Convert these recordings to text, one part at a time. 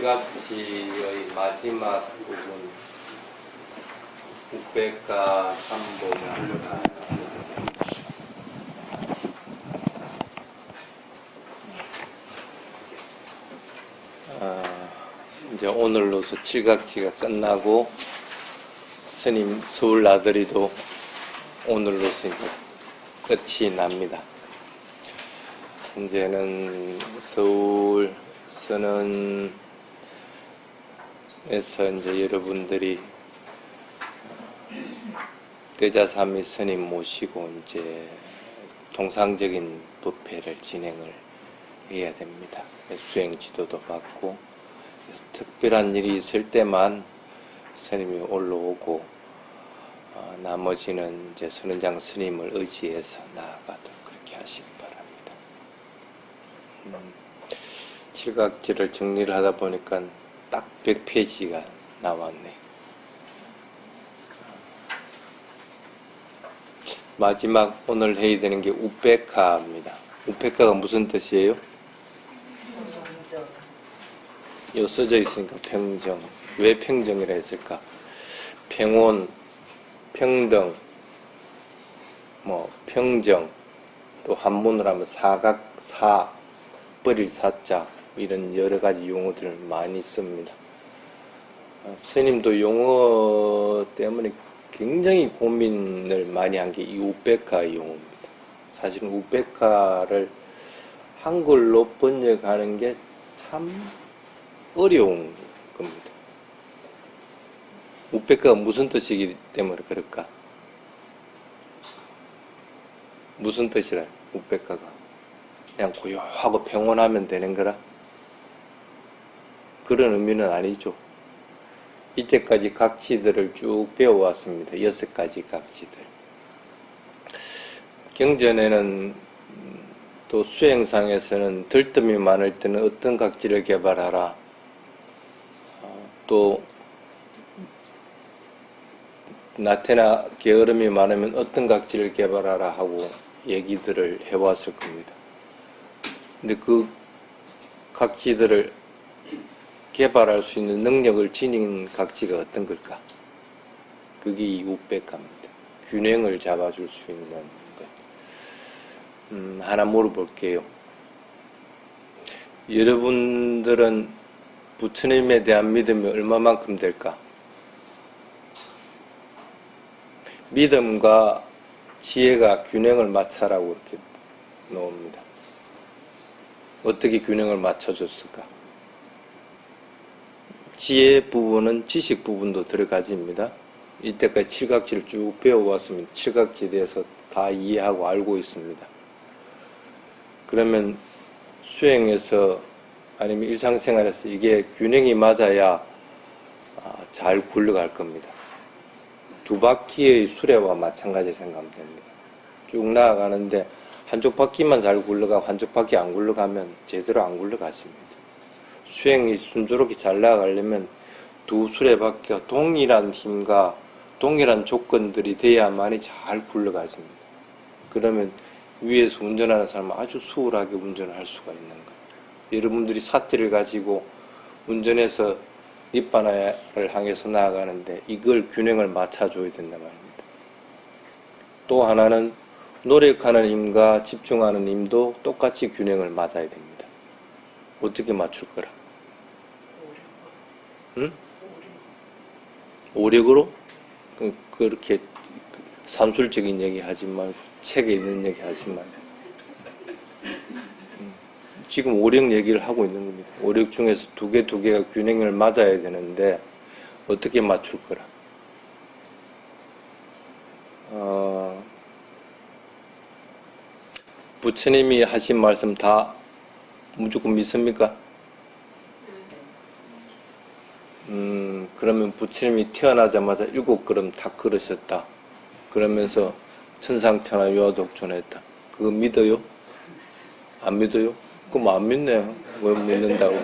칠갑지의 마지막 부분 우베카 삼보가 이제 오늘로서 칠각지가 끝나고 스님 서울 나들이도 오늘로서 이제 끝이 납니다. 이제는 서울 선언에서 이제 여러분들이 대자삼위 스님 모시고 이제 통상적인 법회를 진행을 해야 됩니다. 수행 지도도 받고, 그래서 특별한 일이 있을 때만 스님이 올라오고, 나머지는 이제 선원장 스님을 의지해서 나아가도록 그렇게 하시기 바랍니다. 칠각지를 정리를 하다 보니까 딱 100페이지가 나왔네. 마지막 오늘 해야 되는 게 우베카입니다. 우베카가 무슨 뜻이에요? 요 써져 있으니까 평정. 왜 평정이라 했을까? 평온, 평등, 평정, 또 한문으로 하면 사각, 사, 버릴 사자, 이런 여러 가지 용어들을 많이 씁니다. 스님도 용어 때문에 굉장히 고민을 많이 한 게 이 우베카의 용어입니다. 사실은 우베카를 한글로 번역하는 게 참 어려운 겁니다. 우베카가 무슨 뜻이기 때문에 그럴까? 무슨 뜻이라, 우베카가? 그냥 고요하고 평온하면 되는 거라? 그런 의미는 아니죠. 이때까지 각지들을 쭉 배워왔습니다. 6가지 각지들. 경전에는 또 수행상에서는 들뜸이 많을 때는 어떤 각지를 개발하라. 또 나태나 게으름이 많으면 어떤 각지를 개발하라 하고 얘기들을 해왔을 겁니다. 근데 그 각지들을 개발할 수 있는 능력을 지닌 각지가 어떤 걸까? 그게 이 우베카입니다. 균형을 잡아줄 수 있는 것. 하나 물어볼게요. 여러분들은 부처님에 대한 믿음이 얼마만큼 될까? 믿음과 지혜가 균형을 맞춰라고 이렇게 놓습니다. 어떻게 균형을 맞춰줬을까? 지혜 부분은 지식 부분도 들어가집니다. 이때까지 칠각지를 쭉 배워왔습니다. 칠각지에 대해서 다 이해하고 알고 있습니다. 그러면 수행에서 아니면 일상생활에서 이게 균형이 맞아야 잘 굴러갈 겁니다. 두 바퀴의 수레와 마찬가지로 생각하면 됩니다. 쭉 나아가는데 한쪽 바퀴만 잘 굴러가고 한쪽 바퀴 안 굴러가면 제대로 안 굴러갔습니다. 수행이 순조롭게 잘 나아가려면 두 수레바퀴가 동일한 힘과 동일한 조건들이 돼야만이 잘 굴러가집니다. 그러면 위에서 운전하는 사람은 아주 수월하게 운전을 할 수가 있는 거예요. 여러분들이 사티를 가지고 운전해서 니바나를 향해서 나아가는데 이걸 균형을 맞춰줘야 된단 말입니다. 또 하나는 노력하는 힘과 집중하는 힘도 똑같이 균형을 맞아야 됩니다. 어떻게 맞출 거라? 응? 오력으로? 그렇게 산술적인 얘기 하지 말고 책에 있는 얘기 하지 말고. 지금 오력 얘기를 하고 있는 겁니다. 오력 중에서 두 개가 균형을 맞아야 되는데 어떻게 맞출 거라? 부처님이 하신 말씀 다 무조건 믿습니까? 그러면 부처님이 태어나자마자 7걸음 다 걸으셨다. 그러면서 천상천하 유아독존했다. 그거 믿어요? 안 믿어요? 그럼 안 믿네요. 왜 믿는다고?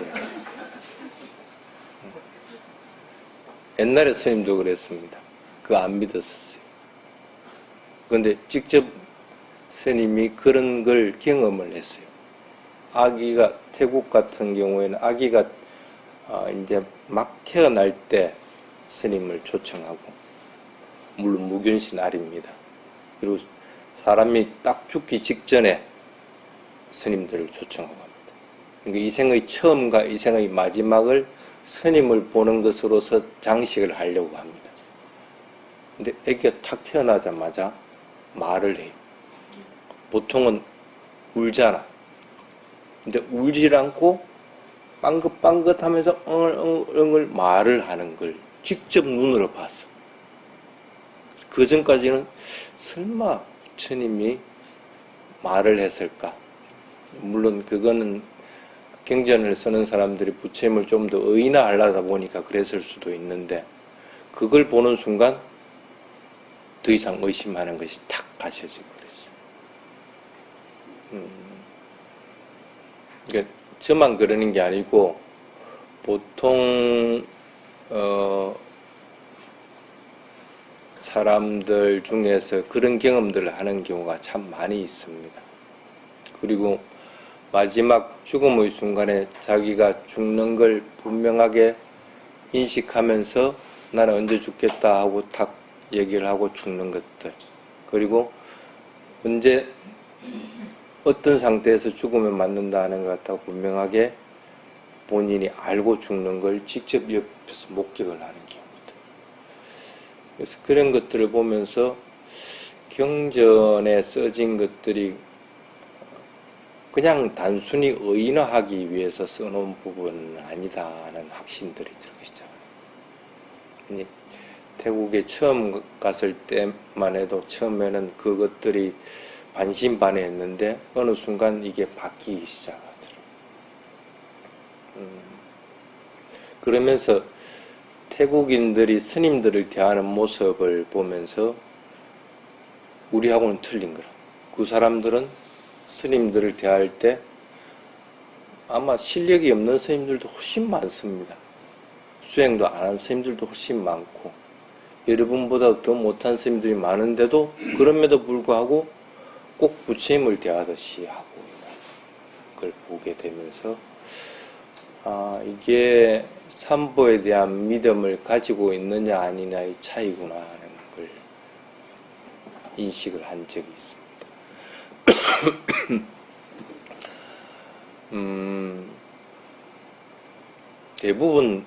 옛날에 스님도 그랬습니다. 그거 안 믿었었어요. 그런데 직접 스님이 그런 걸 경험을 했어요. 아기가 태국 같은 경우에는 아기가 이제 막 태어날 때 스님을 초청하고, 물론 무견신 아닙니다. 그리고 사람이 딱 죽기 직전에 스님들을 초청하고 합니다. 그러니까 이 생의 처음과 이 생의 마지막을 스님을 보는 것으로서 장식을 하려고 합니다. 근데 애기가 탁 태어나자마자 말을 해요. 보통은 울잖아. 근데 울질 않고 빵긋빵긋 하면서 엉을 말을 하는 걸 직접 눈으로 봤어. 그 전까지는 설마 부처님이 말을 했을까? 물론 그거는 경전을 쓰는 사람들이 부처님을 좀 더 의인화하려다 보니까 그랬을 수도 있는데, 그걸 보는 순간 더 이상 의심하는 것이 탁 가셔지고 그랬어요. 그러니까 저만 그러는 게 아니고 보통 사람들 중에서 그런 경험들을 하는 경우가 참 많이 있습니다. 그리고 마지막 죽음의 순간에 자기가 죽는 걸 분명하게 인식하면서 나는 언제 죽겠다 하고 탁 얘기를 하고 죽는 것들, 그리고 언제 어떤 상태에서 죽으면 맞는다 하는 것 같다고 분명하게 본인이 알고 죽는 걸 직접 옆에서 목격을 하는 경우입니다. 그래서 그런 것들을 보면서 경전에 써진 것들이 그냥 단순히 의인화하기 위해서 써놓은 부분은 아니다는 확신들이 들기 시작합니다. 태국에 처음 갔을 때만 해도 처음에는 그것들이 반신반의했는데 어느 순간 이게 바뀌기 시작하더라고요. 그러면서 태국인들이 스님들을 대하는 모습을 보면서 우리하고는 틀린 거라. 그 사람들은 스님들을 대할 때 아마 실력이 없는 스님들도 훨씬 많습니다. 수행도 안 한 스님들도 훨씬 많고 여러분보다 더 못한 스님들이 많은데도 그럼에도 불구하고 꼭 부처님을 대하듯이 하고 있는 걸 보게 되면서 이게 삼보에 대한 믿음을 가지고 있느냐 아니냐의 차이구나 하는 걸 인식을 한 적이 있습니다. 대부분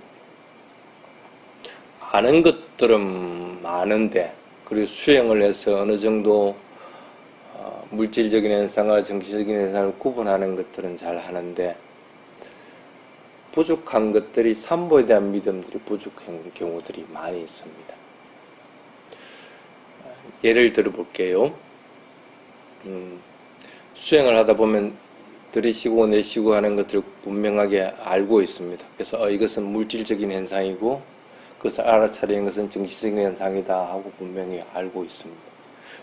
아는 것들은 많은데, 그리고 수행을 해서 어느 정도 물질적인 현상과 정신적인 현상을 구분하는 것들은 잘 하는데, 부족한 것들이 삼보에 대한 믿음들이 부족한 경우들이 많이 있습니다. 예를 들어 볼게요. 수행을 하다 보면 들이쉬고 내쉬고 하는 것들을 분명하게 알고 있습니다. 그래서 이것은 물질적인 현상이고 그것을 알아차리는 것은 정신적인 현상이다 하고 분명히 알고 있습니다.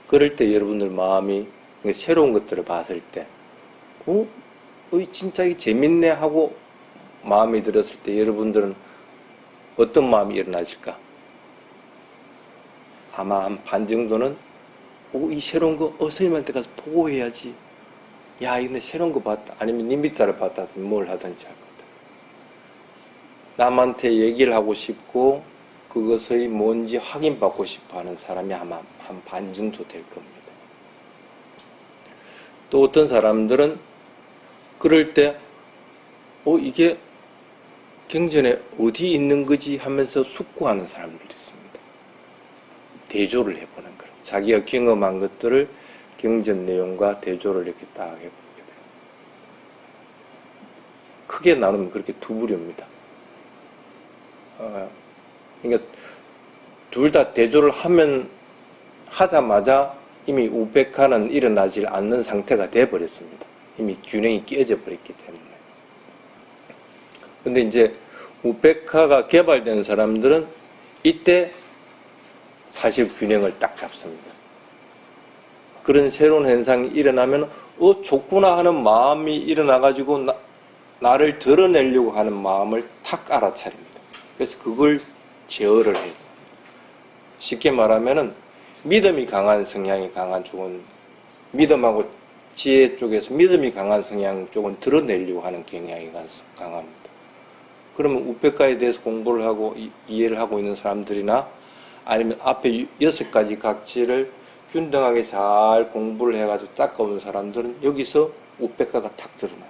그럴 때 여러분들 마음이 새로운 것들을 봤을 때 진짜 이게 재밌네 하고 마음이 들었을 때 여러분들은 어떤 마음이 일어나실까? 아마 한 반 정도는 이 새로운 거 스님한테 가서 보고해야지. 야, 근데 새로운 거 봤다. 아니면 님 따라 봤다든지 뭘 하든지 할 것 같아. 남한테 얘기를 하고 싶고 그것의 뭔지 확인받고 싶어 하는 사람이 아마 한 반 정도 될 겁니다. 또 어떤 사람들은 그럴 때 이게 경전에 어디 있는 거지 하면서 숙고하는 사람들도 있습니다. 대조를 해보는 거예요. 자기가 경험한 것들을 경전 내용과 대조를 이렇게 딱 해보게 돼요. 크게 나누면 그렇게 두 부류입니다. 그러니까 둘 다 대조를 하자마자 이미 우백화는 일어나질 않는 상태가 되어버렸습니다. 이미 균형이 깨져 버렸기 때문에. 근데 이제 우백화가 개발된 사람들은 이때 사실 균형을 딱 잡습니다. 그런 새로운 현상이 일어나면 좋구나 하는 마음이 일어나가지고 나를 드러내려고 하는 마음을 탁 알아차립니다. 그래서 그걸 제어를 해요. 쉽게 말하면은 믿음이 강한 성향이 강한 쪽은 믿음하고 지혜 쪽에서 믿음이 강한 성향 쪽은 드러내려고 하는 경향이 강합니다. 그러면 우페카에 대해서 공부를 하고 이해를 하고 있는 사람들이나 아니면 앞에 6가지 각지를 균등하게 잘 공부를 해가지고 닦아온 사람들은 여기서 우페카가 탁 드러나는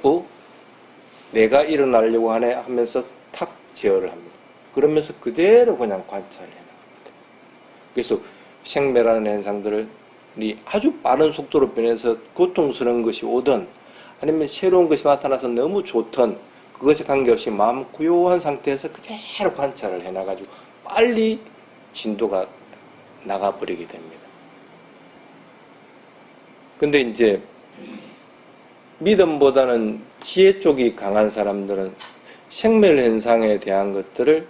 거예요. 내가 일어나려고 하네 하면서 탁 제어를 합니다. 그러면서 그대로 그냥 관찰을 해나갑니다. 그래서 생매라는 현상들이 아주 빠른 속도로 변해서 고통스러운 것이 오든 아니면 새로운 것이 나타나서 너무 좋든 그것에 관계없이 마음 고요한 상태에서 그대로 관찰을 해나가지고 빨리 진도가 나가버리게 됩니다. 근데 이제 믿음보다는 지혜 쪽이 강한 사람들은 생멸 현상에 대한 것들을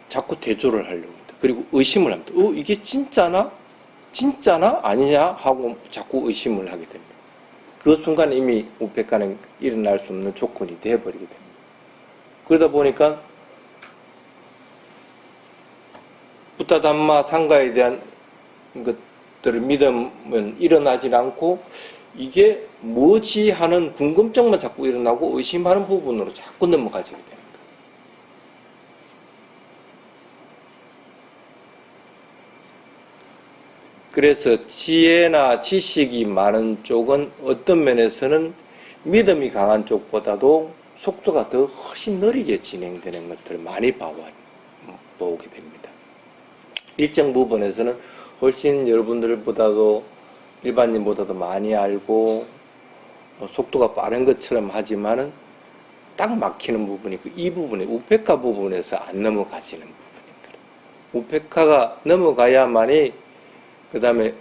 자꾸 대조를 하려고 합니다. 그리고 의심을 합니다. 이게 진짜나? 진짜나? 아니냐? 하고 자꾸 의심을 하게 됩니다. 그 순간 이미 우페카는 일어날 수 없는 조건이 되어버리게 됩니다. 그러다 보니까 부타담마 상가에 대한 것들을 믿으면 일어나질 않고 이게 뭐지 하는 궁금증만 자꾸 일어나고 의심하는 부분으로 자꾸 넘어가지게 되는 거예요. 그래서 지혜나 지식이 많은 쪽은 어떤 면에서는 믿음이 강한 쪽보다도 속도가 더 훨씬 느리게 진행되는 것들을 많이 보게 됩니다. 일정 부분에서는 훨씬 여러분들보다도 일반인보다도 많이 알고 속도가 빠른 것처럼 하지만은 딱 막히는 부분이 이 부분에 우페카 부분에서 안 넘어가지는 부분입니다. 우페카가 넘어가야만이 그 다음에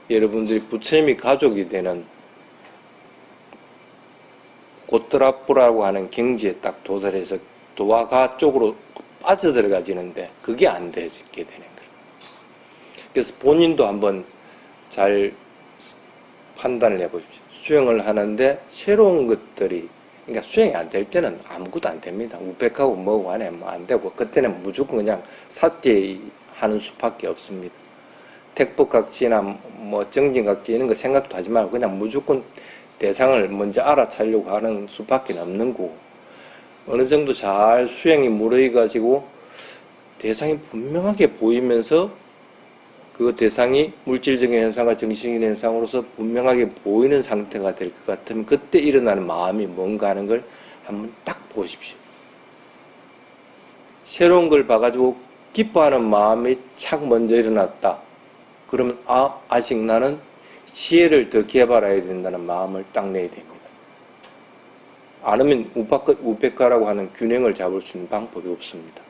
여러분들이 부처님이 가족이 되는 고트라프라고 하는 경지에 딱 도달해서 도화가 쪽으로 빠져들어가지는데 그게 안 되게 되는 거예요. 그래서 본인도 한번 잘 판단을 해보십시오. 수행을 하는데 새로운 것들이 그러니까 수행이 안 될 때는 아무것도 안 됩니다. 우백하고 뭐고 안에 뭐 안 되고 그때는 무조건 그냥 사퇴하는 수밖에 없습니다. 택법각지나 뭐 정진각지 이런 거 생각도 하지 말고 그냥 무조건 대상을 먼저 알아차려고 하는 수밖에 없는 거고 어느 정도 잘 수행이 무르익어가지고 대상이 분명하게 보이면서 그 대상이 물질적인 현상과 정신적인 현상으로서 분명하게 보이는 상태가 될 것 같으면 그때 일어나는 마음이 뭔가 하는 걸 한번 딱 보십시오. 새로운 걸 봐가지고 기뻐하는 마음이 착 먼저 일어났다. 그러면 아직 나는 지혜를 더 개발해야 된다는 마음을 딱 내야 됩니다. 아니면 우페카라고 하는 균형을 잡을 수 있는 방법이 없습니다.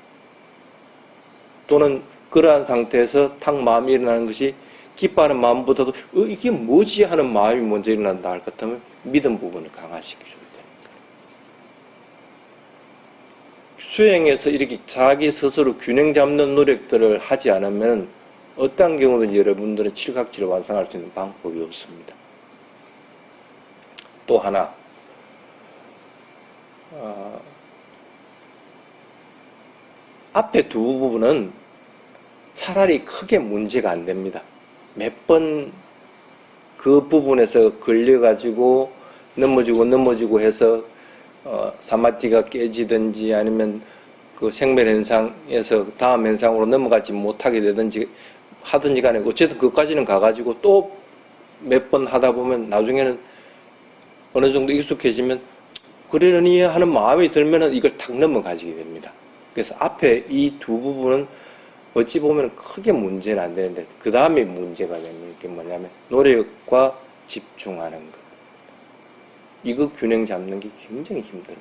또는 그러한 상태에서 탁 마음이 일어나는 것이 기뻐하는 마음보다도 이게 뭐지 하는 마음이 먼저 일어난다 할 것 같으면 믿음 부분을 강화시켜줘야 됩니다. 수행에서 이렇게 자기 스스로 균형 잡는 노력들을 하지 않으면 어떤 경우든 여러분들은 칠각지를 완성할 수 있는 방법이 없습니다. 또 하나 앞에 두 부분은 차라리 크게 문제가 안 됩니다. 몇 번 그 부분에서 걸려가지고 넘어지고 해서 사마티가 깨지든지 아니면 그 생멸현상에서 다음 현상으로 넘어가지 못하게 되든지 하든지 간에 어쨌든 그까지는 가가지고 또 몇 번 하다 보면 나중에는 어느 정도 익숙해지면 그러려니 하는 마음이 들면은 이걸 탁 넘어가지게 됩니다. 그래서 앞에 이 두 부분은 어찌 보면 크게 문제는 안 되는데 그 다음에 문제가 되는 게 뭐냐면 노력과 집중하는 것. 이거 균형 잡는 게 굉장히 힘듭니다.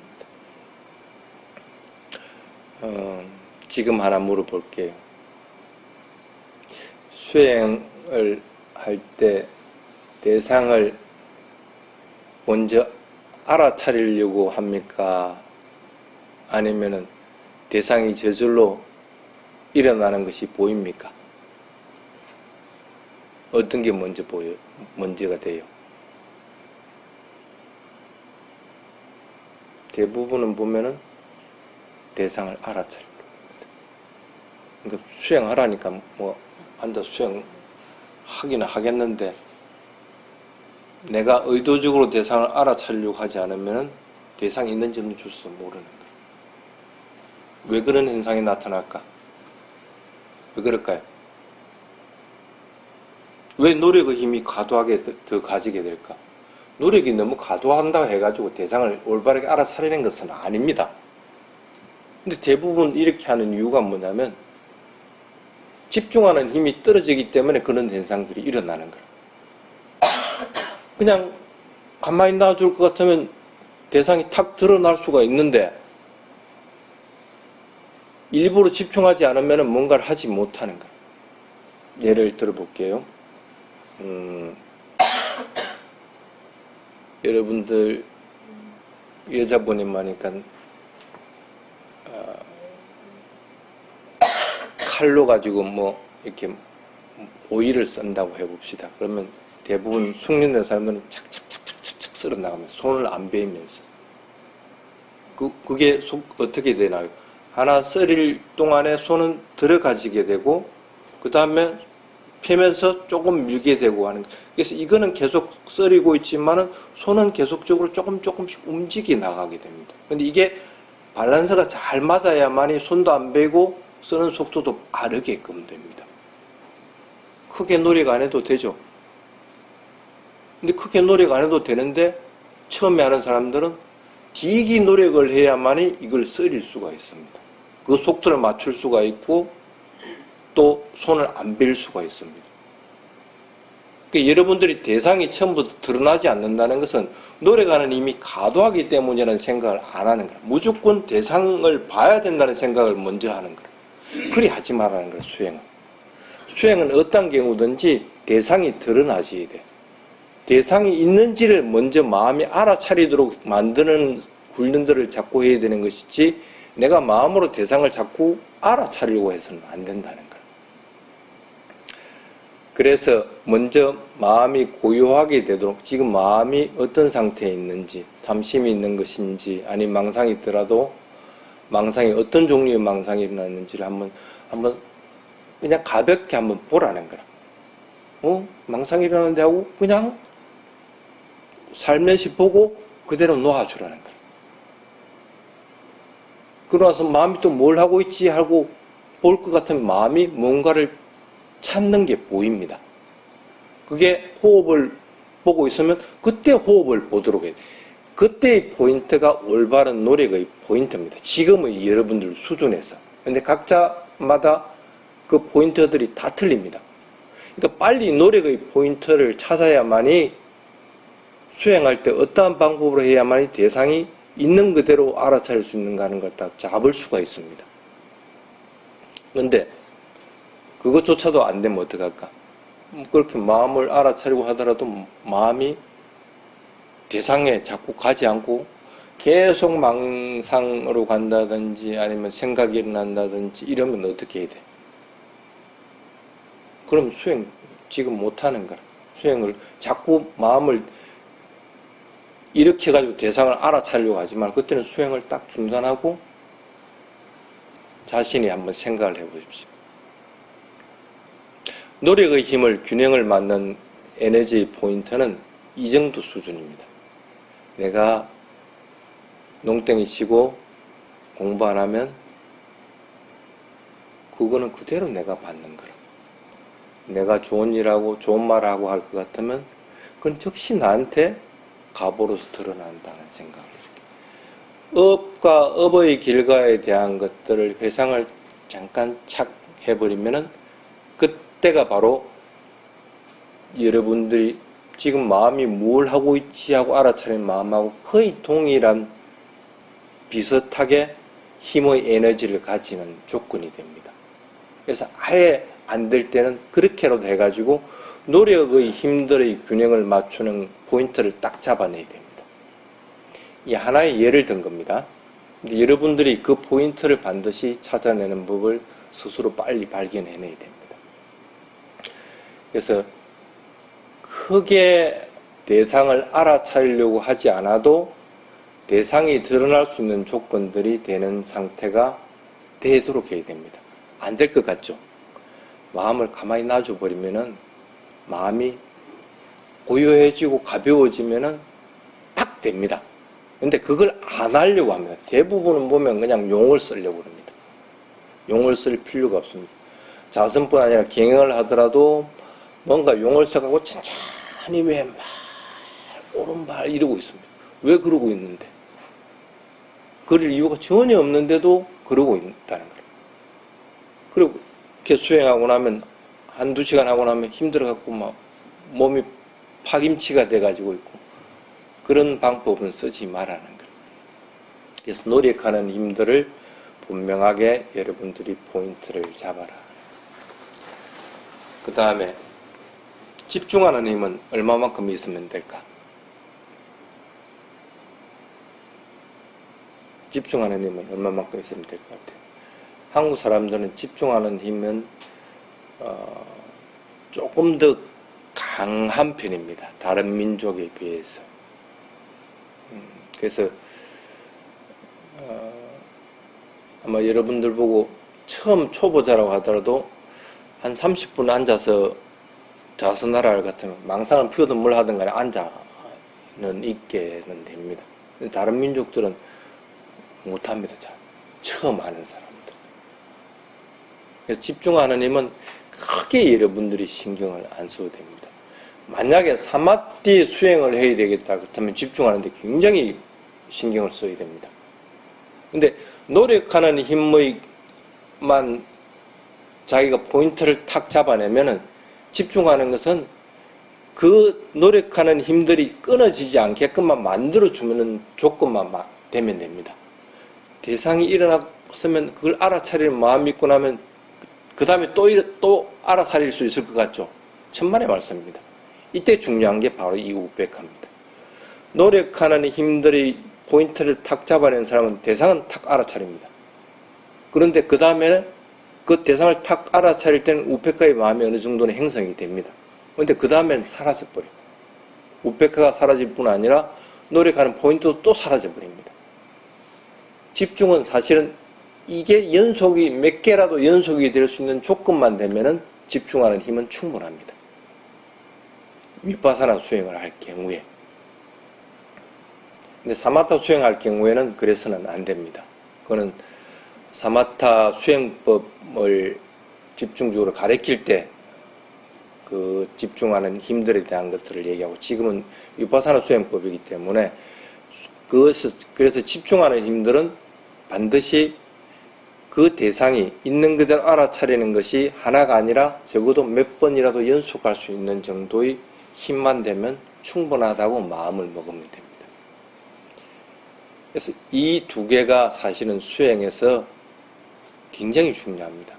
지금 하나 물어볼게요. 수행을 할 때 대상을 먼저 알아차리려고 합니까? 아니면은 대상이 저절로 일어나는 것이 보입니까? 어떤 게 먼저 먼저가 돼요? 대부분은 보면은 대상을 알아차리려고 합니다. 그러니까 수행하라니까 뭐 앉아 수행하기는 하겠는데 내가 의도적으로 대상을 알아차리려고 하지 않으면은 대상이 있는지 없는지도 모르는 거예요. 왜 그런 현상이 나타날까? 왜 그럴까요? 왜 노력의 힘이 과도하게 더 가지게 될까? 노력이 너무 과도한다고 해가지고 대상을 올바르게 알아차리는 것은 아닙니다. 근데 대부분 이렇게 하는 이유가 뭐냐면 집중하는 힘이 떨어지기 때문에 그런 현상들이 일어나는 거예요. 그냥 가만히 놔둘 것 같으면 대상이 탁 드러날 수가 있는데 일부러 집중하지 않으면 뭔가를 하지 못하는 거예요. 예를 들어볼게요. 여러분들 여자분이니까 칼로 가지고 뭐 이렇게 오이를 썬다고 해봅시다. 그러면 대부분 숙련된 사람들은 착착착착착 썰어 나가면서 손을 안 베이면서 그게 어떻게 되나요? 하나 썰일 동안에 손은 들어가지게 되고 그 다음에 펴면서 조금 밀게 되고 하는 거예요. 그래서 이거는 계속 썰이고 있지만은 손은 계속적으로 조금씩 움직이 나가게 됩니다. 근데 이게 밸런스가 잘 맞아야만이 손도 안 베고 쓰는 속도도 빠르게끔 됩니다. 크게 노력 안 해도 되죠. 근데 크게 노력 안 해도 되는데 처음에 하는 사람들은 되게 노력을 해야만이 이걸 썰일 수가 있습니다. 그 속도를 맞출 수가 있고 또 손을 안 빌 수가 있습니다. 그러니까 여러분들이 대상이 처음부터 드러나지 않는다는 것은 노력하는 힘이 과도하기 때문이라는 생각을 안 하는 거예요. 무조건 대상을 봐야 된다는 생각을 먼저 하는 거예요. 그리 하지 말라는 거예요, 수행은. 수행은 어떤 경우든지 대상이 드러나져야 돼. 대상이 있는지를 먼저 마음이 알아차리도록 만드는 훈련들을 자꾸 해야 되는 것이지 내가 마음으로 대상을 자꾸 알아차리려고 해서는 안 된다는 거예요. 그래서 먼저 마음이 고요하게 되도록 지금 마음이 어떤 상태에 있는지 탐심이 있는 것인지 아니면 망상이 있더라도 망상이 어떤 종류의 망상이 일어나는지를 한번 그냥 가볍게 한번 보라는 거라. 망상이 일어나는데 하고 그냥 살며시 보고 그대로 놓아주라는 거라. 그러고 나서 마음이 또 뭘 하고 있지 하고 볼 것 같으면 마음이 뭔가를 찾는 게 보입니다. 그게 호흡을 보고 있으면 그때 호흡을 보도록 해요. 그때의 포인트가 올바른 노력의 포인트입니다. 지금의 여러분들 수준에서. 근데 각자마다 그 포인트들이 다 틀립니다. 그러니까 빨리 노력의 포인트를 찾아야만이 수행할 때 어떠한 방법으로 해야만이 대상이 있는 그대로 알아차릴 수 있는가 하는 걸 다 잡을 수가 있습니다. 그런데 그것조차도 안 되면 어떡할까? 그렇게 마음을 알아차리고 하더라도 마음이 대상에 자꾸 가지 않고 계속 망상으로 간다든지 아니면 생각이 일어난다든지 이러면 어떻게 해야 돼? 그럼 수행 지금 못하는 거라. 수행을 자꾸 마음을 이렇게 해가지고 대상을 알아차리려고 하지만 그때는 수행을 딱 중단하고 자신이 한번 생각을 해보십시오. 노력의 힘을 균형을 맞는 에너지의 포인트는 이 정도 수준입니다. 내가 농땡이 치고 공부 안 하면 그거는 그대로 내가 받는 거라. 내가 좋은 일하고 좋은 말하고 할 것 같으면 그건 즉시 나한테 갑오로서 드러난다는 생각을 이렇게. 업과 업의 결과에 대한 것들을 회상을 잠깐 착 해버리면은 그때가 바로 여러분들이 지금 마음이 뭘 하고 있지 하고 알아차린 마음하고 거의 동일한 비슷하게 힘의 에너지를 가지는 조건이 됩니다. 그래서 아예 안 될 때는 그렇게라도 해가지고 노력의 힘들의 균형을 맞추는 포인트를 딱 잡아내야 됩니다. 이 하나의 예를 든 겁니다. 근데 여러분들이 그 포인트를 반드시 찾아내는 법을 스스로 빨리 발견해내야 됩니다. 그래서 크게 대상을 알아차리려고 하지 않아도 대상이 드러날 수 있는 조건들이 되는 상태가 되도록 해야 됩니다. 안 될 것 같죠? 마음을 가만히 놔줘버리면은 마음이 고요해지고 가벼워지면은 딱 됩니다. 근데 그걸 안 하려고 합니다. 대부분은 보면 그냥 용을 쓰려고 합니다. 용을 쓸 필요가 없습니다. 자선뿐 아니라 경영을 하더라도 뭔가 용을 써가고 천천히 왼발, 오른발 이러고 있습니다. 왜 그러고 있는데? 그럴 이유가 전혀 없는데도 그러고 있다는 거예요. 그리고 이렇게 수행하고 나면 한두 시간 하고 나면 힘들어갖고 막 몸이 파김치가 돼가지고 있고 그런 방법은 쓰지 말라는 거예요. 그래서 노력하는 힘들을 분명하게 여러분들이 포인트를 잡아라. 그 다음에 집중하는 힘은 얼마만큼 있으면 될까? 집중하는 힘은 얼마만큼 있으면 될 것 같아요. 한국 사람들은 집중하는 힘은 조금 더 강한 편입니다. 다른 민족에 비해서. 그래서 아마 여러분들 보고 처음 초보자라고 하더라도 한 30분 앉아서 자선하라 같으면 망상을 피우든 뭘 하든 간에 앉아는 있게는 됩니다. 다른 민족들은 못합니다. 잘. 처음 하는 사람들. 그래서 집중하는 힘은 크게 여러분들이 신경을 안 써도 됩니다. 만약에 사마티 수행을 해야 되겠다 그렇다면 집중하는데 굉장히 신경을 써야 됩니다. 근데 노력하는 힘만 자기가 포인트를 탁 잡아내면은 집중하는 것은 그 노력하는 힘들이 끊어지지 않게끔만 만들어주는 조건만 되면 됩니다. 대상이 일어났으면 그걸 알아차릴 마음이 있고 나면 그 다음에 또 알아차릴 수 있을 것 같죠? 천만의 말씀입니다. 이때 중요한 게 바로 이 우백합니다. 노력하는 힘들이 포인트를 탁 잡아낸 사람은 대상은 탁 알아차립니다. 그런데 그 다음에는 그 대상을 탁 알아차릴 때는 우페카의 마음이 어느 정도는 형성이 됩니다. 그런데 그 다음에는 사라져버려요. 우페카가 사라질 뿐 아니라 노력하는 포인트도 또 사라져버립니다. 집중은 사실은 이게 연속이 몇 개라도 연속이 될 수 있는 조건만 되면은 집중하는 힘은 충분합니다. 위파사나 수행을 할 경우에. 근데 사마타 수행할 경우에는 그래서는 안 됩니다. 그거는 사마타 수행법을 집중적으로 가르칠 때 그 집중하는 힘들에 대한 것들을 얘기하고 지금은 위파사나 수행법이기 때문에 그래서 집중하는 힘들은 반드시 그 대상이 있는 그대로 알아차리는 것이 하나가 아니라 적어도 몇 번이라도 연속할 수 있는 정도의 힘만 되면 충분하다고 마음을 먹으면 됩니다. 그래서 이 두 개가 사실은 수행에서 굉장히 중요합니다.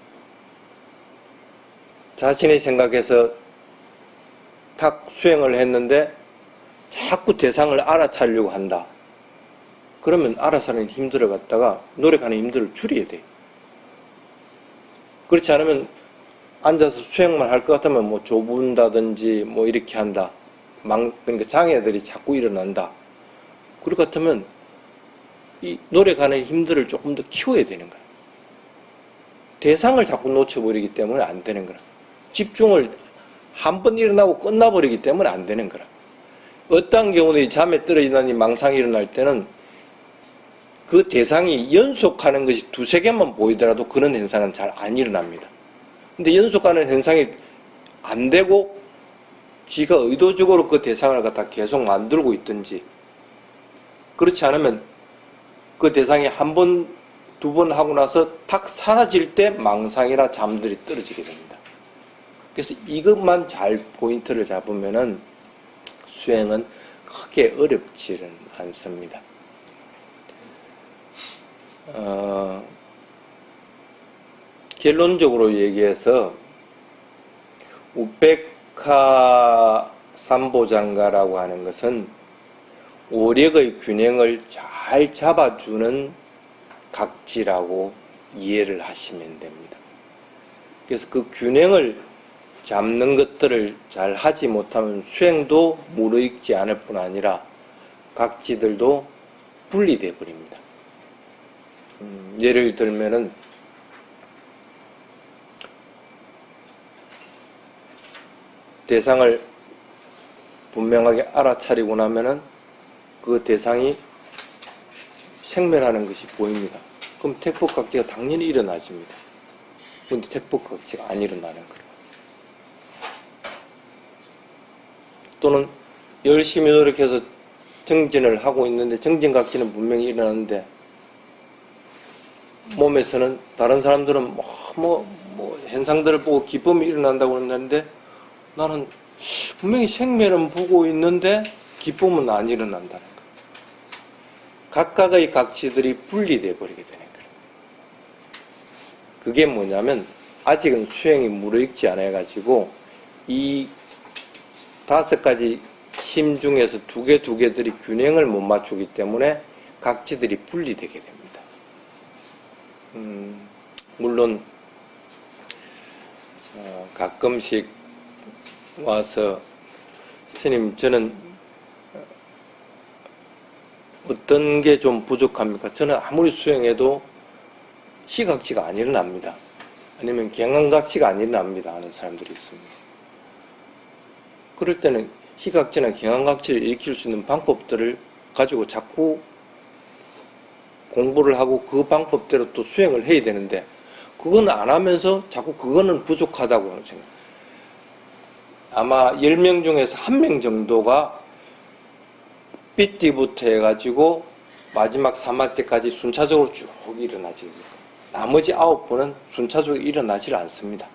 자신의 생각에서 탁 수행을 했는데 자꾸 대상을 알아차리려고 한다. 그러면 알아차리는 힘들어 갔다가 노력하는 힘들을 줄여야 돼요. 그렇지 않으면 앉아서 수행만 할 것 같으면 뭐 좁은다든지 뭐 이렇게 한다. 그러니까 장애들이 자꾸 일어난다. 그럴 것 같으면 이 노력하는 힘들을 조금 더 키워야 되는 거야. 대상을 자꾸 놓쳐버리기 때문에 안 되는 거라. 집중을 한 번 일어나고 끝나버리기 때문에 안 되는 거라. 어떤 경우는 잠에 떨어지다니 망상이 일어날 때는 그 대상이 연속하는 것이 두세 개만 보이더라도 그런 현상은 잘 안 일어납니다. 근데 연속하는 현상이 안 되고 지가 의도적으로 그 대상을 갖다 계속 만들고 있든지 그렇지 않으면 그 대상이 한 번, 두 번 하고 나서 탁 사라질 때 망상이나 잠들이 떨어지게 됩니다. 그래서 이것만 잘 포인트를 잡으면은 수행은 크게 어렵지는 않습니다. 결론적으로 얘기해서 우페카 삼보장가라고 하는 것은 오력의 균형을 잘 잡아주는 각지라고 이해를 하시면 됩니다. 그래서 그 균형을 잡는 것들을 잘 하지 못하면 수행도 무르익지 않을 뿐 아니라 각지들도 분리돼 버립니다. 예를 들면은 대상을 분명하게 알아차리고 나면은 그 대상이 생멸하는 것이 보입니다. 그럼 택법각지가 당연히 일어나집니다. 그런데 택법각지가 안 일어나는 거예요. 또는 열심히 노력해서 정진을 하고 있는데 정진각지는 분명히 일어나는데 몸에서는 다른 사람들은 현상들을 보고 기쁨이 일어난다고 그러는데 나는 분명히 생멸은 보고 있는데 기쁨은 안 일어난다는 거예요. 각각의 각지들이 분리되어 버리게 되는 거예요. 그게 뭐냐면 아직은 수행이 무르익지 않아가지고 이 5가지 힘 중에서 두 개들이 균형을 못 맞추기 때문에 각지들이 분리되게 됩니다. 물론 가끔씩 와서 스님 저는 어떤 게 좀 부족합니까? 저는 아무리 수행해도 희각지가 안 일어납니다. 아니면 경항각지가 안 일어납니다 하는 사람들이 있습니다. 그럴 때는 희각지나 경항각지를 일으킬 수 있는 방법들을 가지고 자꾸 공부를 하고 그 방법대로 또 수행을 해야 되는데 그건 안 하면서 자꾸 그거는 부족하다고 생각해요. 아마 10명 중에서 1명 정도가 삐띠부터 해가지고 마지막 사마띠까지 순차적으로 쭉 일어나지 겁니다. 나머지 9분은 순차적으로 일어나질 않습니다.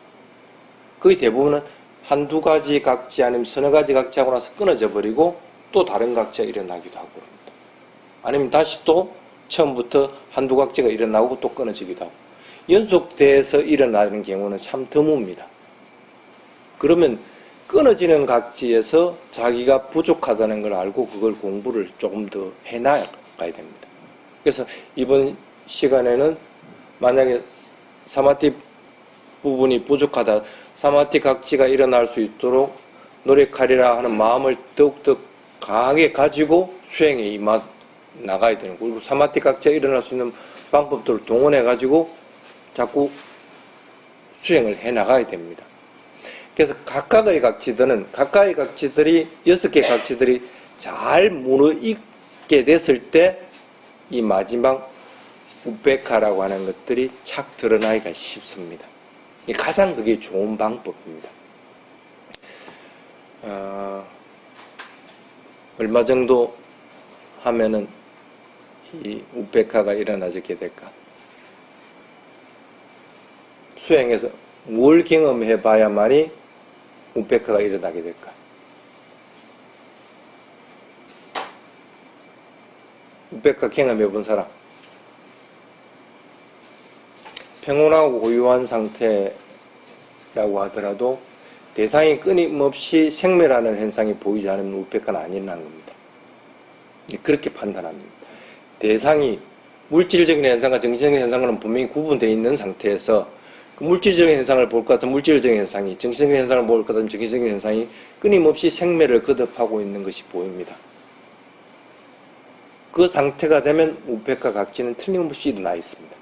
거의 대부분은 한두 가지 각지 아니면 서너 가지 각지 하고 나서 끊어져 버리고 또 다른 각지가 일어나기도 하고 그럽니다. 아니면 다시 또 처음부터 한두 각지가 일어나고 또 끊어지기도 하고 연속돼서 일어나는 경우는 참 드뭅니다. 그러면 끊어지는 각지에서 자기가 부족하다는 걸 알고 그걸 공부를 조금 더 해나가야 됩니다. 그래서 이번 시간에는 만약에 사마티 부분이 부족하다, 사마티 각지가 일어날 수 있도록 노력하리라 하는 마음을 더욱더 강하게 가지고 수행에 임하 나가야 되는 거고, 그리고 사마티 각지가 일어날 수 있는 방법들을 동원해 가지고 자꾸 수행을 해 나가야 됩니다. 그래서 각각의 각지들이 6개 각지들이 잘 무너있게 됐을 때 이 마지막 우베카라고 하는 것들이 착 드러나기가 쉽습니다. 가장 그게 좋은 방법입니다. 얼마 정도 하면은 이 우베카가 일어나게 될까? 수행에서 뭘 경험해 봐야만이 우베카가 일어나게 될까? 우베카 경험해 본 사람? 평온하고 고요한 상태라고 하더라도 대상이 끊임없이 생멸하는 현상이 보이지 않으면 우베카는 안 일어난 겁니다. 그렇게 판단합니다. 대상이 물질적인 현상과 정신적인 현상과는 분명히 구분되어 있는 상태에서 그 물질적인 현상을 볼 것 같은 물질적인 현상이, 정신적인 현상을 볼 것 같은 정신적인 현상이 끊임없이 생멸을 거듭하고 있는 것이 보입니다. 그 상태가 되면 우베카 각지는 틀림없이 일어나 있습니다.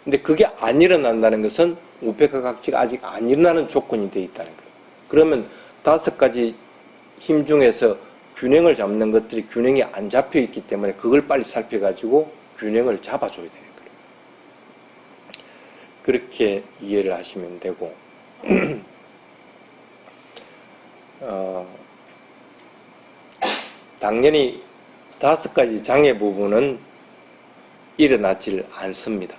근데 그게 안 일어난다는 것은 우베카 각지가 아직 안 일어나는 조건이 되어 있다는 거예요. 그러면 5가지 힘 중에서 균형을 잡는 것들이 균형이 안 잡혀 있기 때문에 그걸 빨리 살펴가지고 균형을 잡아줘야 되는 거예요. 그렇게 이해를 하시면 되고, 당연히 5가지 장애 부분은 일어나질 않습니다.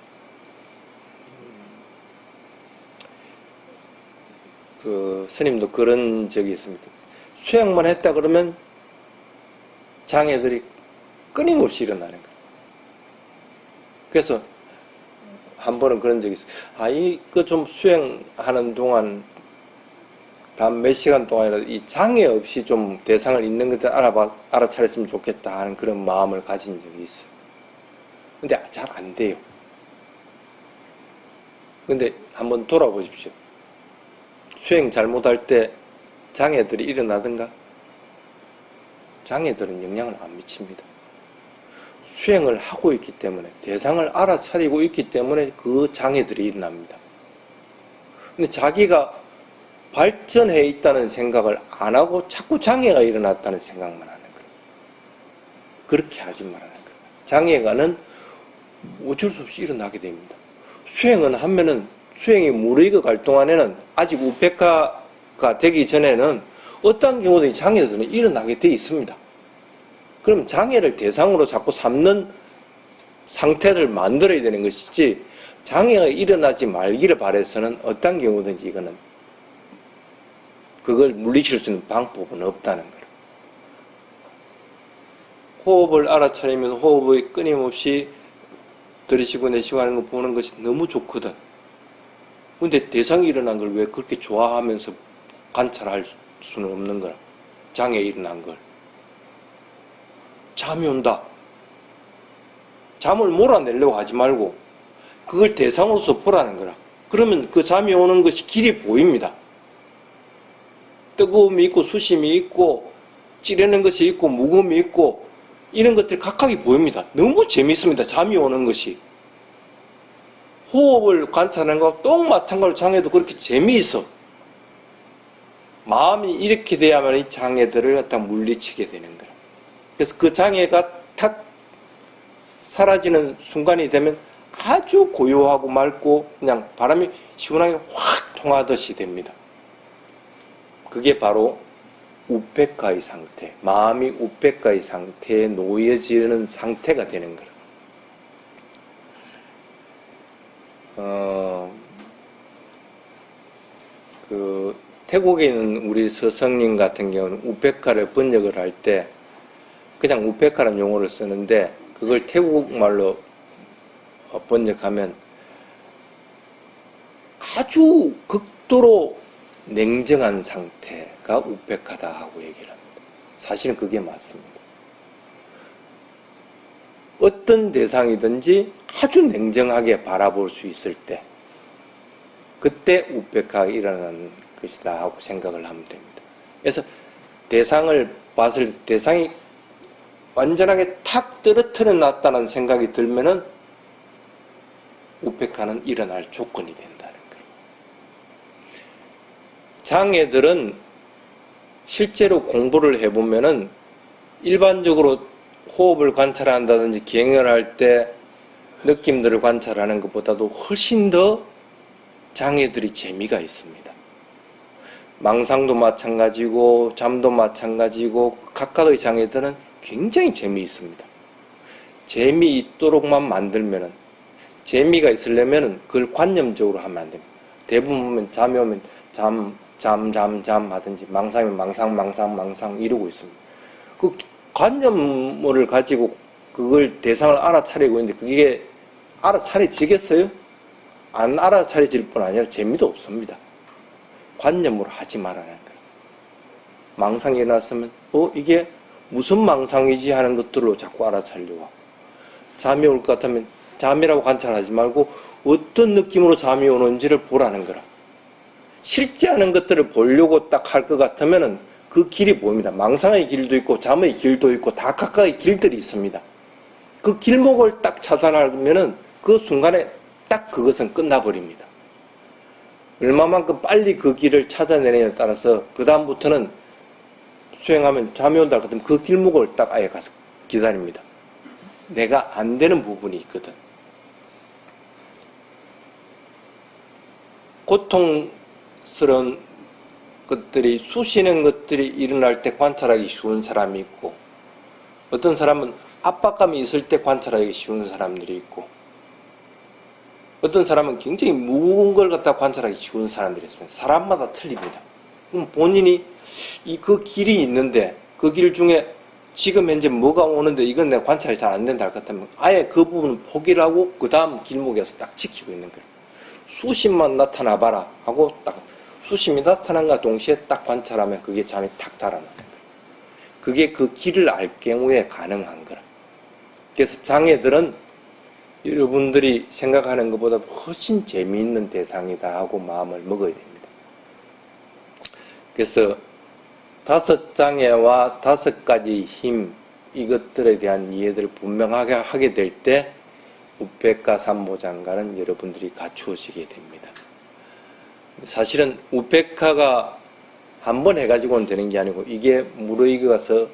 스님도 그런 적이 있습니다. 수행만 했다 그러면 장애들이 끊임없이 일어나는 거예요. 그래서 한 번은 그런 적이 있어요. 이거 좀 수행하는 동안, 단 몇 시간 동안이라도 이 장애 없이 좀 대상을 있는 것들 알아차렸으면 좋겠다 하는 그런 마음을 가진 적이 있어요. 근데 잘 안 돼요. 근데 한번 돌아보십시오. 수행 잘못할 때 장애들이 일어나든가? 장애들은 영향을 안 미칩니다. 수행을 하고 있기 때문에, 대상을 알아차리고 있기 때문에 그 장애들이 일어납니다. 근데 자기가 발전해 있다는 생각을 안 하고 자꾸 장애가 일어났다는 생각만 하는 거예요. 그렇게 하지 말라는 거예요. 장애가는 어쩔 수 없이 일어나게 됩니다. 수행은 하면은 수행이 무르익어 갈 동안에는 아직 우페카가 되기 전에는 어떤 경우든 장애들은 일어나게 돼 있습니다. 그럼 장애를 대상으로 자꾸 삼는 상태를 만들어야 되는 것이지 장애가 일어나지 말기를 바라서는 어떤 경우든지 이거는 그걸 물리칠 수 있는 방법은 없다는 거예요. 호흡을 알아차리면 호흡이 끊임없이 들이쉬고 내쉬고 하는 거 보는 것이 너무 좋거든. 근데 대상이 일어난 걸 왜 그렇게 좋아하면서 관찰할 수는 없는 거야. 장애 일어난 걸. 잠이 온다. 잠을 몰아내려고 하지 말고 그걸 대상으로서 보라는 거라. 그러면 그 잠이 오는 것이 길이 보입니다. 뜨거움이 있고 수심이 있고 찌르는 것이 있고 무거움이 있고 이런 것들이 각각이 보입니다. 너무 재미있습니다. 잠이 오는 것이. 호흡을 관찰하는 것과 또 마찬가지로 장애도 그렇게 재미있어. 마음이 이렇게 돼야만 이 장애들을 갖다 물리치게 되는 거예요. 그래서 그 장애가 탁 사라지는 순간이 되면 아주 고요하고 맑고 그냥 바람이 시원하게 확 통하듯이 됩니다. 그게 바로 우페카의 상태, 마음이 우페카의 상태에 놓여지는 상태가 되는 거예요. 태국에 있는 우리 스승님 같은 경우는 우페카를 번역을 할 때 그냥 우페카라는 용어를 쓰는데 그걸 태국말로 번역하면 아주 극도로 냉정한 상태가 우페카다 하고 얘기를 합니다. 사실은 그게 맞습니다. 어떤 대상이든지 아주 냉정하게 바라볼 수 있을 때 그때 우페카가 일어나는 것이다 하고 생각을 하면 됩니다. 그래서 대상을 봤을 때 대상이 완전하게 탁 떨어뜨려 놨다는 생각이 들면은 우페카는 일어날 조건이 된다는 거예요. 장애들은 실제로 공부를 해보면은 일반적으로 호흡을 관찰한다든지 기행을 할 때 느낌들을 관찰하는 것보다도 훨씬 더 장애들이 재미가 있습니다. 망상도 마찬가지고 잠도 마찬가지고 각각의 장애들은 굉장히 재미있습니다. 재미있도록만 만들면은 재미가 있으려면은 그걸 관념적으로 하면 안 됩니다. 대부분 보면 잠이 오면 잠 하든지 망상이면 망상 이러고 있습니다. 그 관념을 가지고 그걸 대상을 알아차리고 있는데 그게 알아차려지겠어요? 안 알아차려질 뿐 아니라 재미도 없습니다. 관념으로 하지 말라는 거예요. 망상이 일어났으면 이게 무슨 망상이지 하는 것들로 자꾸 알아차리려고 하고 잠이 올 것 같으면 잠이라고 관찰하지 말고 어떤 느낌으로 잠이 오는지를 보라는 거라. 실제하는 것들을 보려고 딱 할 것 같으면은 그 길이 보입니다. 망상의 길도 있고 잠의 길도 있고 다 각각의 길들이 있습니다. 그 길목을 딱 차단하면은 그 순간에 딱 그것은 끝나버립니다. 얼마만큼 빨리 그 길을 찾아내느냐에 따라서 그 다음부터는 수행하면 잠이 온다 할 것 같으면 그 길목을 딱 아예 가서 기다립니다. 내가 안 되는 부분이 있거든. 고통스러운 것들이 쑤시는 것들이 일어날 때 관찰하기 쉬운 사람이 있고 어떤 사람은 압박감이 있을 때 관찰하기 쉬운 사람들이 있고 어떤 사람은 굉장히 무거운 걸 갖다 관찰하기 쉬운 사람들이 있습니다. 사람마다 틀립니다. 그럼 본인이 그 길이 있는데 그 길 중에 지금 현재 뭐가 오는데 이건 내가 관찰이 잘 안 된다 할 것 같으면 아예 그 부분은 포기를 하고 그 다음 길목에서 딱 지키고 있는 거예요. 수심만 나타나 봐라 하고 딱 수심이 나타난과 동시에 딱 관찰하면 그게 잠이 탁 달아나는 거예요. 그게 그 길을 알 경우에 가능한 거라. 그래서 장애들은 여러분들이 생각하는 것보다 훨씬 재미있는 대상이다 하고 마음을 먹어야 됩니다. 그래서 5장애와 5가지 힘 이것들에 대한 이해를 분명하게 하게 될 때 우페카 삼보장가는 여러분들이 갖추어지게 됩니다. 사실은 우페카가 한 번 해가지고는 되는 게 아니고 이게 무르익어서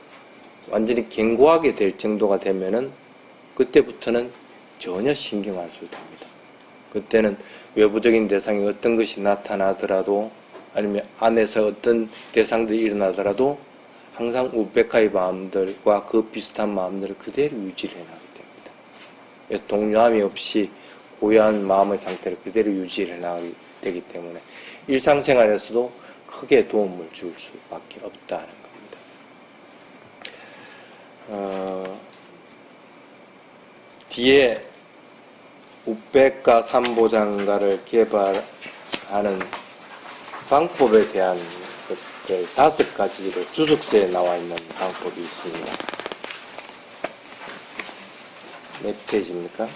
완전히 견고하게 될 정도가 되면은 그때부터는 전혀 신경 안 써도 됩니다. 그때는 외부적인 대상이 어떤 것이 나타나더라도 아니면 안에서 어떤 대상들이 일어나더라도 항상 우베카의 마음들과 그 비슷한 마음들을 그대로 유지를 해나가게 됩니다. 동요함이 없이 고요한 마음의 상태를 그대로 유지를 해나가게 되기 때문에 일상생활에서도 크게 도움을 줄 수밖에 없다는 겁니다. 뒤에 우베카 삼보장가를 개발하는 방법에 대한 것들 5가지를 주석서에 나와 있는 방법이 있습니다. 몇 페이지입니까?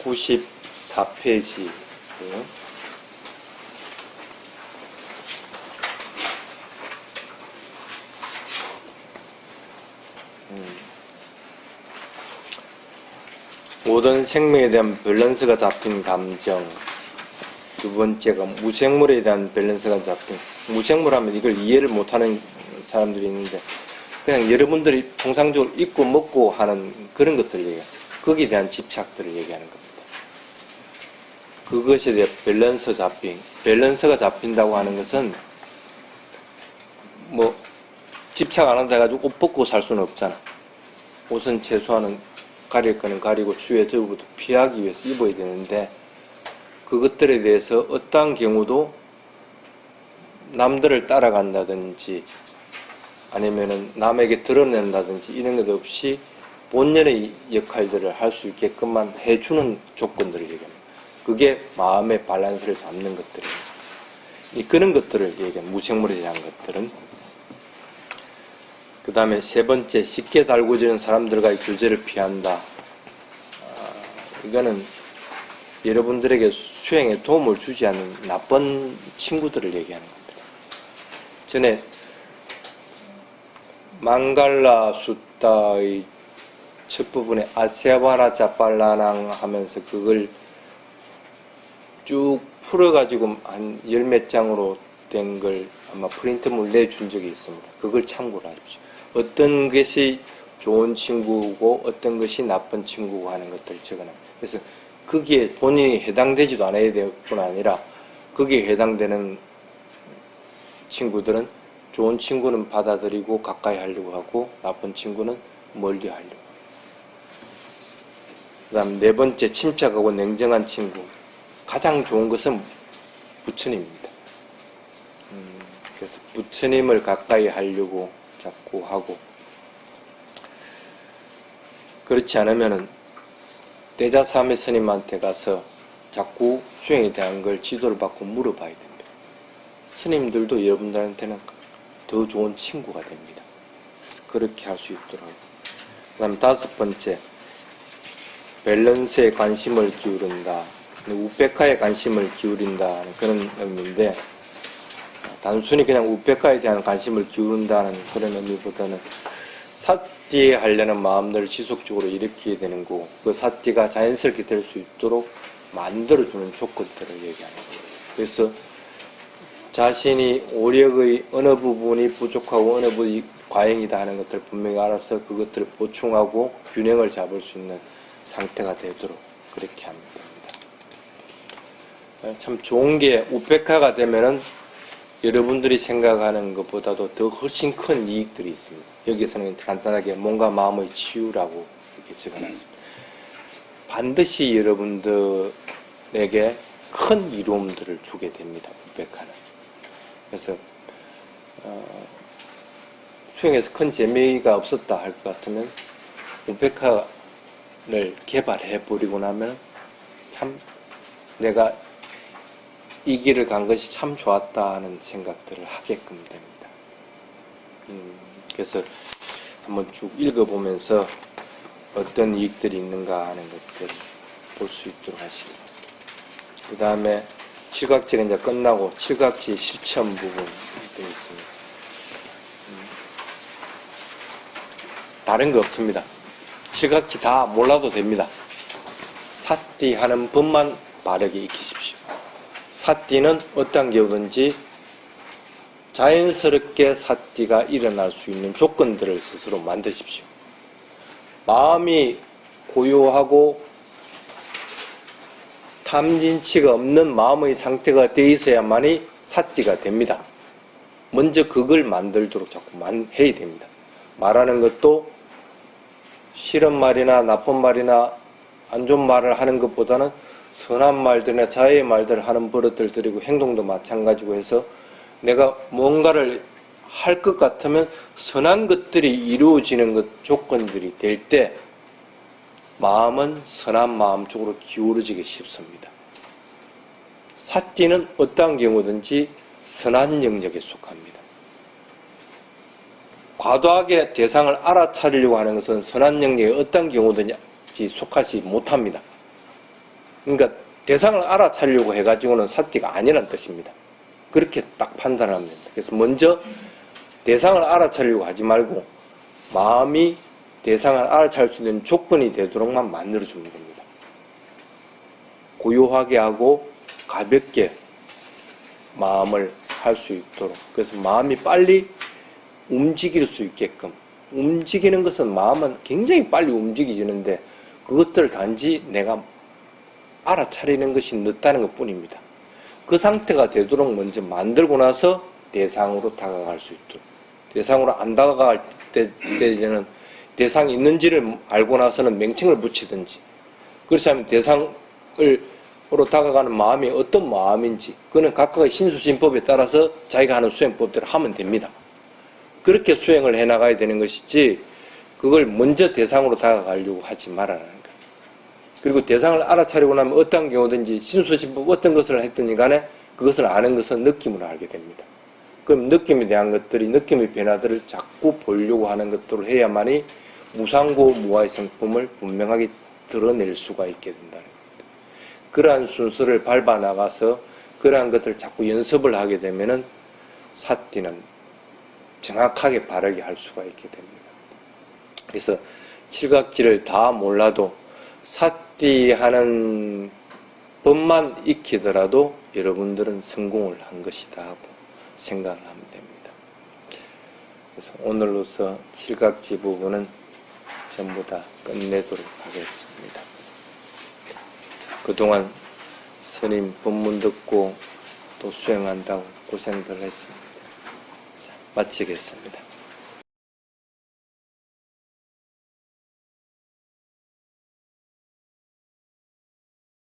94페이지고요. 모든 생명에 대한 밸런스가 잡힌 감정. 두 번째가 무생물에 대한 밸런스가 잡힌. 무생물 하면 이걸 이해를 못하는 사람들이 있는데 그냥 여러분들이 통상적으로 입고 먹고 하는 그런 것들을 얘기해요. 거기에 대한 집착들을 얘기하는 겁니다. 그것에 대해 밸런스가 잡힌다고 하는 것은 뭐 집착 안 한다 해가지고 옷 벗고 살 수는 없잖아. 옷은 최소한은 가릴 거는 가리고 추위에 더우부터 피하기 위해서 입어야 되는데 그것들에 대해서 어떠한 경우도 남들을 따라간다든지 아니면은 남에게 드러낸다든지 이런 것 없이 본연의 역할들을 할 수 있게끔만 해주는 조건들을 얘기합니다. 그게 마음의 밸런스를 잡는 것들이에요. 그런 것들을 얘기합니다. 무생물에 대한 것들은. 그 다음에 세 번째, 쉽게 달구지는 사람들과의 교제를 피한다. 이거는 여러분들에게 수행에 도움을 주지 않는 나쁜 친구들을 얘기하는 겁니다. 전에 망갈라 수타의 첫 부분에 아세바나 자빨라낭 하면서 그걸 쭉 풀어가지고 한 10몇 장으로 된 걸 아마 프린트물 내준 적이 있습니다. 그걸 참고를 하십시오. 어떤 것이 좋은 친구고 어떤 것이 나쁜 친구고 하는 것들을 적어놔요. 그래서 거기에 본인이 해당되지도 않아야 될 뿐 아니라 거기에 해당되는 친구들은 좋은 친구는 받아들이고 가까이 하려고 하고 나쁜 친구는 멀리 하려고. 그 다음 네 번째, 침착하고 냉정한 친구. 가장 좋은 것은 부처님입니다. 그래서 부처님을 가까이 하려고 자꾸 하고 그렇지 않으면은 대자사메 스님한테 가서 자꾸 수행에 대한 걸 지도를 받고 물어봐야 됩니다. 스님들도 여러분들한테는 더 좋은 친구가 됩니다. 그래서 그렇게 할 수 있도록 하고. 그 다음 5번째, 밸런스에 관심을 기울인다. 우베카에 관심을 기울인다는 그런 의미인데 단순히 그냥 우베카에 대한 관심을 기울인다는 그런 의미보다는 사띠에 하려는 마음들을 지속적으로 일으키게 되는 거고 그 사띠가 자연스럽게 될 수 있도록 만들어주는 조건들을 얘기하는 거예요. 그래서 자신이 오력의 어느 부분이 부족하고 어느 부분이 과잉이다 하는 것들을 분명히 알아서 그것들을 보충하고 균형을 잡을 수 있는 상태가 되도록 그렇게 하면 됩니다. 참 좋은 게 우베카가 되면은 여러분들이 생각하는 것보다도 더 훨씬 큰 이익들이 있습니다. 여기서는 간단하게 몸과 마음의 치유라고 이렇게 적어놨습니다. 반드시 여러분들에게 큰 이로움들을 주게 됩니다. 우베카는. 그래서 수행에서 큰 재미가 없었다 할 것 같으면 우베카를 개발해버리고 나면 참 내가 이 길을 간 것이 참 좋았다 하는 생각들을 하게끔 됩니다. 그래서 한번 쭉 읽어보면서 어떤 이익들이 있는가 하는 것들을 볼 수 있도록 하시고 그 다음에 칠각지가 이제 끝나고 칠각지 실천 부분 되어 있습니다. 다른 거 없습니다. 칠각지 다 몰라도 됩니다. 사띠 하는 법만 바르게 익히십시오. 사띠는 어떤 경우든지 자연스럽게 사띠가 일어날 수 있는 조건들을 스스로 만드십시오. 마음이 고요하고 탐진치가 없는 마음의 상태가 되어 있어야만이 사띠가 됩니다. 먼저 그걸 만들도록 자꾸 해야 됩니다. 말하는 것도 싫은 말이나 나쁜 말이나 안 좋은 말을 하는 것보다는 선한 말들이나 자애의 말들을 하는 버릇들 들이고 행동도 마찬가지고 해서 내가 뭔가를 할 것 같으면 선한 것들이 이루어지는 것 조건들이 될 때 마음은 선한 마음 쪽으로 기울어지기 쉽습니다. 사띠는 어떠한 경우든지 선한 영역에 속합니다. 과도하게 대상을 알아차리려고 하는 것은 선한 영역에 어떤 경우든지 속하지 못합니다. 그러니까 대상을 알아차리려고 해가지고는 사띠가 아니라는 뜻입니다. 그렇게 딱 판단하면 됩니다. 그래서 먼저 대상을 알아차리려고 하지 말고 마음이 대상을 알아차릴 수 있는 조건이 되도록만 만들어주면 됩니다. 고요하게 하고 가볍게 마음을 할 수 있도록, 그래서 마음이 빨리 움직일 수 있게끔. 움직이는 것은 마음은 굉장히 빨리 움직이지는데 그것들을 단지 내가 알아차리는 것이 늦다는 것 뿐입니다. 그 상태가 되도록 먼저 만들고 나서 대상으로 다가갈 수 있도록. 대상으로 안 다가갈 때는 대상이 있는지를 알고 나서는 명칭을 붙이든지, 그렇지 않으면 대상으로 다가가는 마음이 어떤 마음인지 그는 각각의 신수신법에 따라서 자기가 하는 수행법대로 하면 됩니다. 그렇게 수행을 해나가야 되는 것이지 그걸 먼저 대상으로 다가가려고 하지 말아라는 거예요. 그리고 대상을 알아차리고 나면 어떤 경우든지 신수신법 어떤 것을 했든지 간에 그것을 아는 것은 느낌으로 알게 됩니다. 그럼 느낌에 대한 것들이, 느낌의 변화들을 자꾸 보려고 하는 것들을 해야만이 무상고 무아의 성품을 분명하게 드러낼 수가 있게 된다는 겁니다. 그러한 순서를 밟아 나가서 그러한 것들을 자꾸 연습을 하게 되면은 사띠는 정확하게 바르게 할 수가 있게 됩니다. 그래서 칠각지를 다 몰라도 사띠 하는 법만 익히더라도 여러분들은 성공을 한 것이다 하고 생각을 하면 됩니다. 그래서 오늘로서 칠각지 부분은 전부 다 끝내도록 하겠습니다. 그동안 스님 법문 듣고 또 수행한다고 고생들 했습니다. 자, 마치겠습니다.